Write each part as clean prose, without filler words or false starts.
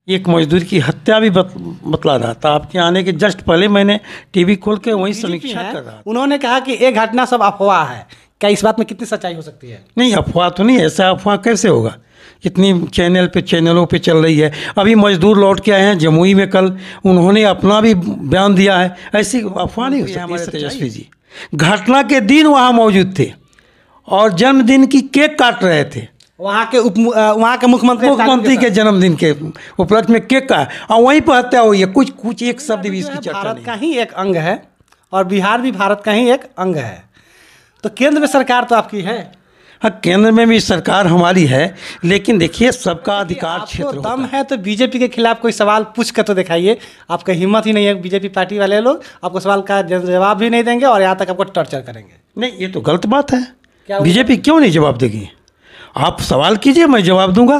एक मजदूर की हत्या भी बतला रहा था। आपके आने के जस्ट पहले मैंने टीवी खोल के वही समीक्षा कर रहा था। उन्होंने कहा कि ये घटना सब अफवाह है। क्या इस बात में कितनी सच्चाई हो सकती है? नहीं, अफवाह तो नहीं, ऐसा अफवाह कैसे होगा? इतनी चैनलों पे चल रही है। अभी मजदूर लौट के आए हैं जमुई में कल, उन्होंने अपना भी बयान दिया है। ऐसी अफवाह नहीं हो सकती। हमारे तेजस्वी जी घटना के दिन वहाँ मौजूद थे और जन्मदिन की केक काट रहे थे। वहाँ के मुख्यमंत्री के जन्मदिन के उपलक्ष्य में केक का, और वहीं पर हत्या हुई है। कुछ एक शब्द भी इसकी चर्चा नहीं। भारत का ही एक अंग है और बिहार भी भारत का ही एक अंग है, तो केंद्र में सरकार तो आपकी है। हाँ, केंद्र में भी सरकार हमारी है, लेकिन देखिए सबका अधिकार क्षेत्र दम है तो बीजेपी के खिलाफ कोई सवाल पूछ कर तो दिखाइए। आपका हिम्मत ही नहीं है। बीजेपी पार्टी वाले लोग आपको सवाल का जवाब भी नहीं देंगे और यहाँ तक आपको टॉर्चर करेंगे। नहीं, ये तो गलत बात है। बीजेपी क्यों नहीं जवाब देगी? आप सवाल कीजिए, मैं जवाब दूंगा।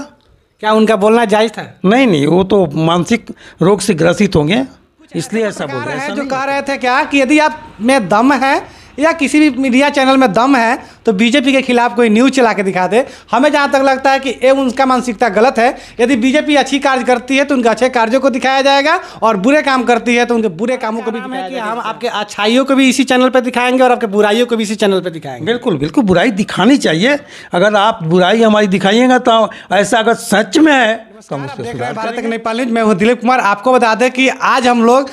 क्या उनका बोलना जायज़ था? नहीं, वो तो मानसिक रोग से ग्रसित होंगे, इसलिए ऐसा बोल रहे हैं। जो कह रहे थे क्या कि यदि आप में दम है या किसी भी मीडिया चैनल में दम है तो बीजेपी के खिलाफ कोई न्यूज़ चला के दिखा दे। हमें जहाँ तक लगता है कि ये उनका मानसिकता गलत है। यदि बीजेपी अच्छी कार्य करती है तो उनके अच्छे कार्यों को दिखाया जाएगा और बुरे काम करती है तो उनके बुरे कामों को भी दिखाया जाएगा। हम आपके अच्छाइयों को भी इसी चैनल पर दिखाएंगे और आपके बुराइयों को भी इसी चैनल पर दिखाएंगे। बिल्कुल बिल्कुल, बुराई दिखानी चाहिए। अगर आप बुराई हमारी दिखाइएगा तो ऐसा अगर सच में है तो हम उसको सुधार। भारत तक नेपाल न्यूज, मैं हूँ दिलीप कुमार। आपको बता दें कि आज हम लोग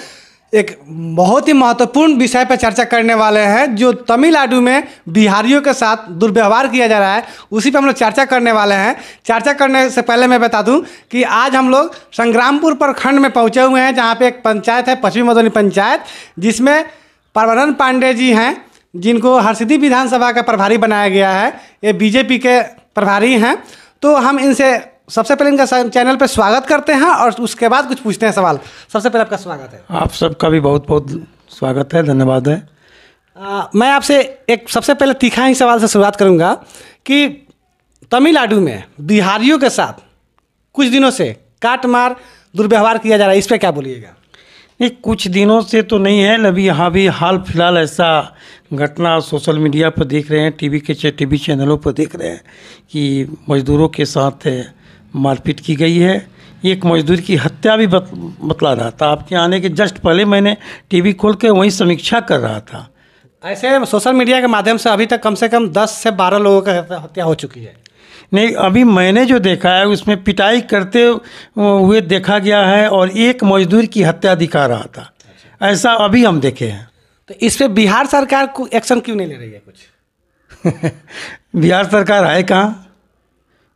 एक बहुत ही महत्वपूर्ण विषय पर चर्चा करने वाले हैं। जो तमिलनाडु में बिहारियों के साथ दुर्व्यवहार किया जा रहा है उसी पर हम लोग चर्चा करने वाले हैं। चर्चा करने से पहले मैं बता दूं कि आज हम लोग संग्रामपुर प्रखंड में पहुंचे हुए हैं, जहां पे एक पंचायत है, पश्चिमी मधुबनी पंचायत, जिसमें परमानंद पांडे जी हैं, जिनको हरसिद्धि विधानसभा का प्रभारी बनाया गया है। ये बीजेपी के प्रभारी हैं। तो हम इनसे सबसे पहले इनका चैनल पर स्वागत करते हैं और उसके बाद कुछ पूछते हैं सवाल। सबसे पहले आपका स्वागत है। आप सबका भी बहुत बहुत स्वागत है, धन्यवाद है। मैं आपसे एक सबसे पहले तीखा ही सवाल से शुरुआत करूंगा कि तमिलनाडु में बिहारियों के साथ कुछ दिनों से काट मार दुर्व्यवहार किया जा रहा है, इस पर क्या बोलिएगा? नहीं, कुछ दिनों से तो नहीं है, अभी यहाँ भी हाल फिलहाल ऐसा घटना सोशल मीडिया पर देख रहे हैं, टीवी चैनलों पर देख रहे हैं कि मजदूरों के साथ मारपीट की गई है। एक मजदूर की हत्या भी बतला रहा था। आपके आने के जस्ट पहले मैंने टीवी खोल के वही समीक्षा कर रहा था। ऐसे सोशल मीडिया के माध्यम से अभी तक कम से कम 10 से 12 लोगों का हत्या हो चुकी है। नहीं, अभी मैंने जो देखा है उसमें पिटाई करते हुए देखा गया है और एक मजदूर की हत्या दिखा रहा था। ऐसा अभी हम देखे हैं। तो इस पर बिहार सरकार को एक्शन क्यों नहीं ले रही है कुछ? बिहार सरकार है कहाँ?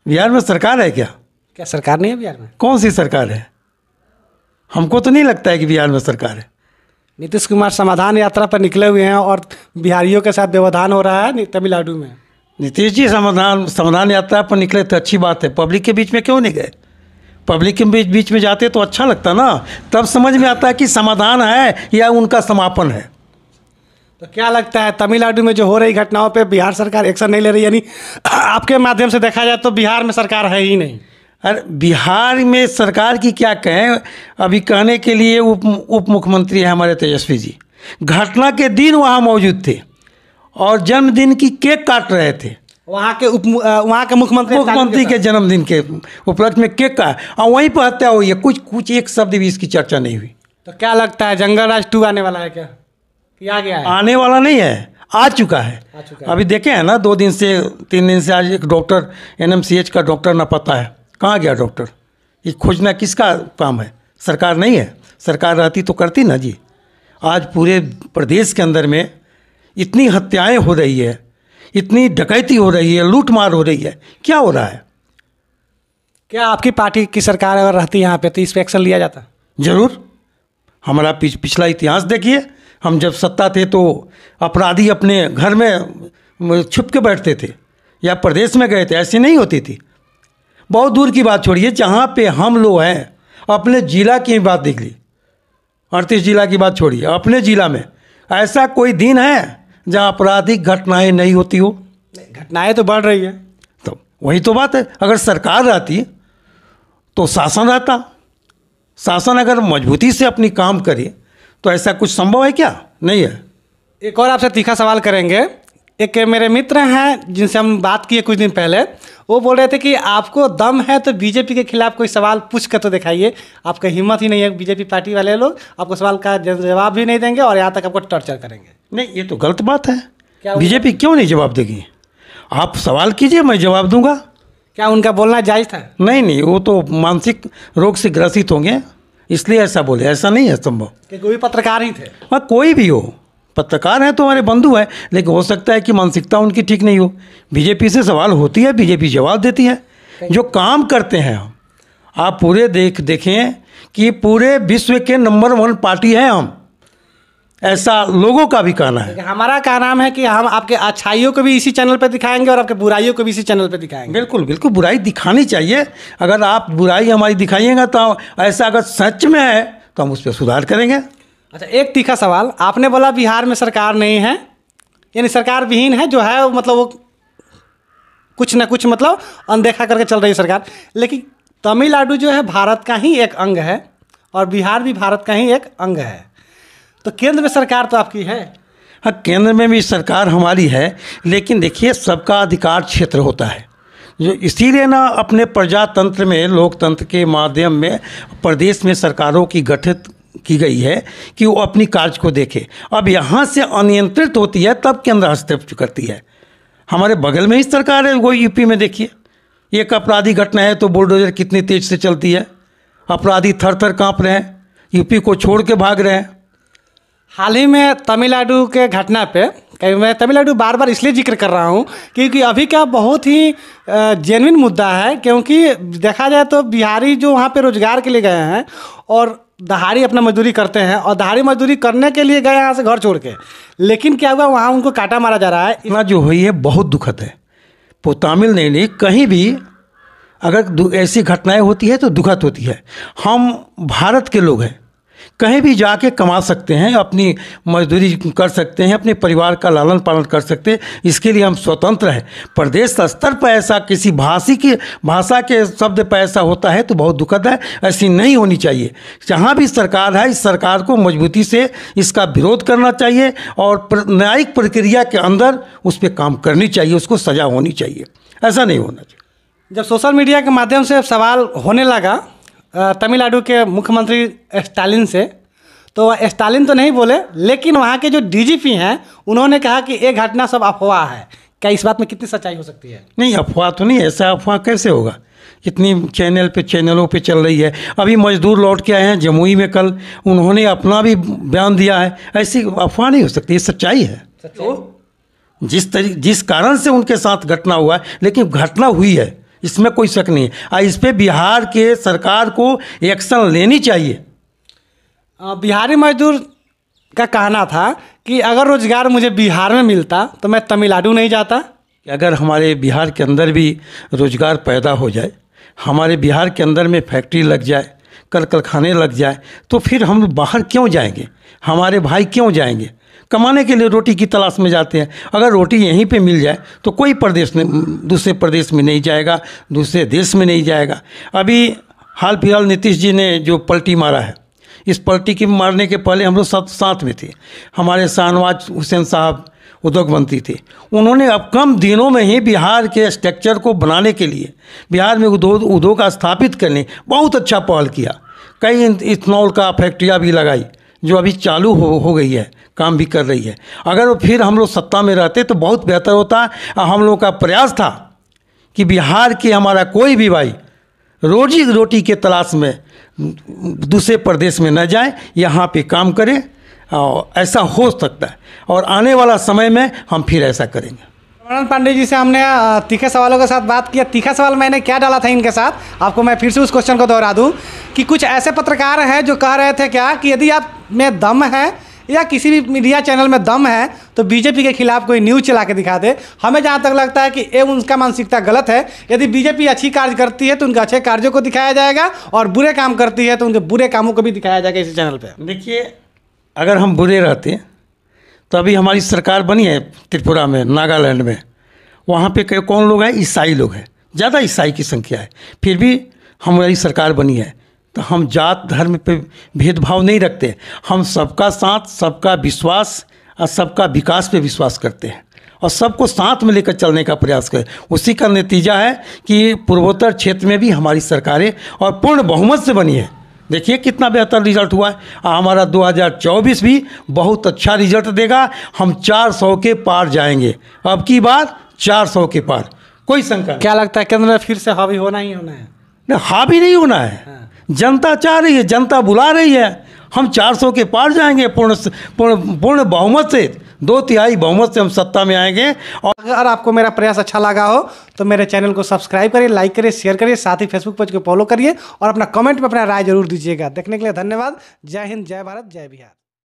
बिहार में सरकार है क्या? क्या सरकार नहीं है बिहार में? कौन सी सरकार है? हमको तो नहीं लगता है कि बिहार में सरकार है। नीतीश कुमार समाधान यात्रा पर निकले हुए हैं और बिहारियों के साथ व्यवधान हो रहा है तमिलनाडु में। नीतीश जी समाधान यात्रा पर निकले तो अच्छी बात है। पब्लिक के बीच में क्यों नहीं गए? पब्लिक के बीच में जाते तो अच्छा लगता ना, तब समझ में आता है कि समाधान है या उनका समापन है। तो क्या लगता है तमिलनाडु में जो हो रही घटनाओं पे बिहार सरकार एक्शन नहीं ले रही? यानी आपके माध्यम से देखा जाए तो बिहार में सरकार है ही नहीं। अरे बिहार में सरकार की क्या कहें, अभी कहने के लिए उप मुख्यमंत्री है हमारे तेजस्वी जी। घटना के दिन वहाँ मौजूद थे और जन्मदिन की केक काट रहे थे। वहाँ के मुख्यमंत्री के जन्मदिन के उपलक्ष्य में केक का, और वहीं पर हत्या हुई है। कुछ एक शब्द भी इसकी चर्चा नहीं हुई। तो क्या लगता है जंगल राज 2 आने वाला है क्या? आ गया है? आने वाला नहीं है, आ चुका है। अभी देखे हैं ना, 2 दिन से 3 दिन से आज एक डॉक्टर NMCH का डॉक्टर ना पता है कहाँ गया डॉक्टर। ये खोजना किसका काम है? सरकार नहीं है। सरकार रहती तो करती ना जी। आज पूरे प्रदेश के अंदर में इतनी हत्याएं हो रही है, इतनी डकैती हो रही है, लूटमार हो रही है, क्या हो रहा है? क्या आपकी पार्टी की सरकार अगर रहती यहाँ पे तो इस पर एक्शन लिया जाता? जरूर। हमारा पिछला इतिहास देखिए, हम जब सत्ता थे तो अपराधी अपने घर में छुप के बैठते थे या प्रदेश में गए थे, ऐसी नहीं होती थी। बहुत दूर की बात छोड़िए, जहाँ पे हम लोग हैं, अपने जिला की बात देख ली, 38 जिला की बात छोड़िए, अपने जिला में ऐसा कोई दिन है जहाँ आपराधिक घटनाएं नहीं होती हो? घटनाएं तो बढ़ रही है। तो वही तो बात है। अगर सरकार रहती तो शासन रहता। शासन अगर मजबूती से अपनी काम करे तो ऐसा कुछ संभव है क्या? नहीं है। एक और आपसे तीखा सवाल करेंगे एक मेरे मित्र हैं जिनसे हम बात किए कुछ दिन पहले, वो बोल रहे थे कि आपको दम है तो बीजेपी के खिलाफ कोई सवाल पूछ कर तो दिखाइए। आपका हिम्मत ही नहीं है, बीजेपी पार्टी वाले लोग आपको सवाल का जवाब भी नहीं देंगे और यहाँ तक आपको टॉर्चर करेंगे। नहीं, ये तो गलत बात है। क्या बीजेपी क्यों नहीं जवाब देगी? आप सवाल कीजिए, मैं जवाब दूंगा। क्या उनका बोलना जायज़ था? नहीं, वो तो मानसिक रोग से ग्रसित होंगे, इसलिए ऐसा बोले। ऐसा नहीं है संभव कि कोई पत्रकार ही थे। हाँ, कोई भी हो, पत्रकार हैं तो हमारे बंधु हैं, लेकिन हो सकता है कि मानसिकता उनकी ठीक नहीं हो। बीजेपी से सवाल होती है, बीजेपी जवाब देती है। जो काम करते हैं हम, आप पूरे देखें कि पूरे विश्व के नंबर 1 पार्टी है हम, ऐसा लोगों का भी कहना है। हमारा क्या नाम है कि हम आपके अच्छाइयों को भी इसी चैनल पर दिखाएंगे और आपके बुराइयों को भी इसी चैनल पर दिखाएंगे। बिल्कुल बिल्कुल, बुराई दिखानी चाहिए। अगर आप बुराई हमारी दिखाइएगा तो ऐसा अगर सच में है तो हम उस पर सुधार करेंगे। अच्छा, एक तीखा सवाल, आपने बोला बिहार में सरकार नहीं है, यानी सरकार विहीन है, जो है मतलब वो कुछ ना कुछ मतलब अनदेखा करके चल रही है सरकार। लेकिन तमिलनाडु जो है भारत का ही एक अंग है और बिहार भी भारत का ही एक अंग है, तो केंद्र में सरकार तो आपकी है। हाँ, केंद्र में भी सरकार हमारी है, लेकिन देखिए सबका अधिकार क्षेत्र होता है, जो इसीलिए ना अपने प्रजातंत्र में, लोकतंत्र के माध्यम में प्रदेश में सरकारों की गठित की गई है कि वो अपनी कार्य को देखे। अब यहाँ से अनियंत्रित होती है तब केंद्र हस्तक्षेप करती है। हमारे बगल में ही सरकार है, वो यूपी में देखिए, एक अपराधी घटना है तो बुलडोजर कितनी तेज से चलती है, अपराधी थर थर काँप रहे हैं, यूपी को छोड़ के भाग रहे हैं। हाल ही में तमिलनाडु के घटना पे, मैं तमिलनाडु बार बार इसलिए जिक्र कर रहा हूँ क्योंकि अभी क्या बहुत ही जेन्युइन मुद्दा है, क्योंकि देखा जाए तो बिहारी जो वहाँ पे रोजगार के लिए गए हैं और दहाड़ी अपना मजदूरी करते हैं और दहाड़ी मजदूरी करने के लिए गए यहाँ से घर छोड़ के, लेकिन क्या हुआ वहाँ उनको काटा मारा जा रहा है। इतना जो हुई है बहुत दुखद है। तमिल नहीं, कहीं भी अगर ऐसी घटनाएं होती है तो दुखद होती है। हम भारत के लोग हैं, कहीं भी जाके कमा सकते हैं, अपनी मजदूरी कर सकते हैं, अपने परिवार का लालन पालन कर सकते हैं, इसके लिए हम स्वतंत्र हैं। प्रदेश स्तर पर ऐसा किसी भाषा के शब्द पर ऐसा होता है तो बहुत दुखद है, ऐसी नहीं होनी चाहिए। जहाँ भी सरकार है, इस सरकार को मजबूती से इसका विरोध करना चाहिए और न्यायिक प्रक्रिया के अंदर उस पर काम करनी चाहिए, उसको सजा होनी चाहिए, ऐसा नहीं होना चाहिए। जब सोशल मीडिया के माध्यम से सवाल होने लगा तमिलनाडु के मुख्यमंत्री स्टालिन से, तो स्टालिन तो नहीं बोले, लेकिन वहाँ के जो डीजीपी हैं उन्होंने कहा कि ये घटना सब अफवाह है। क्या इस बात में कितनी सच्चाई हो सकती है? नहीं, अफवाह तो नहीं, ऐसा अफवाह कैसे होगा? इतनी चैनलों पे चल रही है। अभी मजदूर लौट के आए हैं जमुई में कल, उन्होंने अपना भी बयान दिया है। ऐसी अफवाह नहीं हो सकती, ये सच्चाई है। तो जिस कारण से उनके साथ घटना हुआ है, लेकिन घटना हुई है, इसमें कोई शक नहीं है। इस पे बिहार के सरकार को एक्शन लेनी चाहिए। बिहारी मजदूर का कहना था कि अगर रोजगार मुझे बिहार में मिलता तो मैं तमिलनाडु नहीं जाता। अगर हमारे बिहार के अंदर भी रोजगार पैदा हो जाए, हमारे बिहार के अंदर में फैक्ट्री लग जाए, कारखाने लग जाए, तो फिर हम बाहर क्यों जाएंगे? हमारे भाई क्यों जाएंगे? कमाने के लिए रोटी की तलाश में जाते हैं। अगर रोटी यहीं पे मिल जाए तो कोई दूसरे प्रदेश में नहीं जाएगा, दूसरे देश में नहीं जाएगा। अभी हाल फिलहाल नीतीश जी ने जो पलटी मारा है, इस पलटी के मारने के पहले हम लोग साथ में थे। हमारे शाहनवाज हुसैन साहब उद्योग मंत्री थे, उन्होंने अब कम दिनों में ही बिहार के स्ट्रक्चर को बनाने के लिए, बिहार में उद्योग स्थापित करने बहुत अच्छा पहल किया। कई इथेनॉल का फैक्ट्रियाँ भी लगाई जो अभी चालू हो गई है, काम भी कर रही है। अगर फिर हम लोग सत्ता में रहते तो बहुत बेहतर होता। हम लोग का प्रयास था कि बिहार के हमारा कोई भी भाई रोजी रोटी के तलाश में दूसरे प्रदेश में न जाए, यहाँ पे काम करे, और ऐसा हो सकता है और आने वाला समय में हम फिर ऐसा करेंगे। रमानंद पांडे जी से हमने तीखे सवालों के साथ बात किया। तीखा सवाल मैंने क्या डाला था इनके साथ, आपको मैं फिर से उस क्वेश्चन को दोहरा दूं कि कुछ ऐसे पत्रकार हैं जो कह रहे थे क्या कि यदि आप में दम है या किसी भी मीडिया चैनल में दम है तो बीजेपी के खिलाफ कोई न्यूज़ चला के दिखा दे। हमें जहाँ तक लगता है कि ये उनका मानसिकता गलत है। यदि बीजेपी अच्छी कार्य करती है तो उनके अच्छे कार्यों को दिखाया जाएगा और बुरे काम करती है तो उनके बुरे कामों को भी दिखाया जाएगा इसी चैनल पर। देखिए, अगर हम बुरे रहते तो अभी हमारी सरकार बनी है त्रिपुरा में, नागालैंड में, वहाँ पे कौन लोग हैं? ईसाई लोग हैं, ज़्यादा ईसाई की संख्या है, फिर भी हमारी सरकार बनी है। तो हम जात धर्म पे भेदभाव नहीं रखते, हम सबका साथ, सबका विश्वास और सबका विकास पे विश्वास करते हैं और सबको साथ में लेकर चलने का प्रयास करें। उसी का नतीजा है कि पूर्वोत्तर क्षेत्र में भी हमारी सरकारें और पूर्ण बहुमत से बनी है। देखिए कितना बेहतर रिजल्ट हुआ है। हमारा 2024 भी बहुत अच्छा रिजल्ट देगा। हम 400 के पार जाएंगे, अब की बार 400 के पार, कोई शंका नहीं। क्या लगता है केंद्र में फिर से हावी होना ही होना है? नहीं, हावी नहीं होना है। जनता चाह रही है, जनता बुला रही है। हम 400 के पार जाएंगे, पूर्ण बहुमत से, 2/3 बहुमत से हम सत्ता में आएंगे। और अगर आपको मेरा प्रयास अच्छा लगा हो तो मेरे चैनल को सब्सक्राइब करिए, लाइक करिए, शेयर करिए, साथ ही फेसबुक पेज को फॉलो करिए और अपना कमेंट में अपना राय जरूर दीजिएगा। देखने के लिए धन्यवाद। जय हिंद, जय भारत, जय बिहार।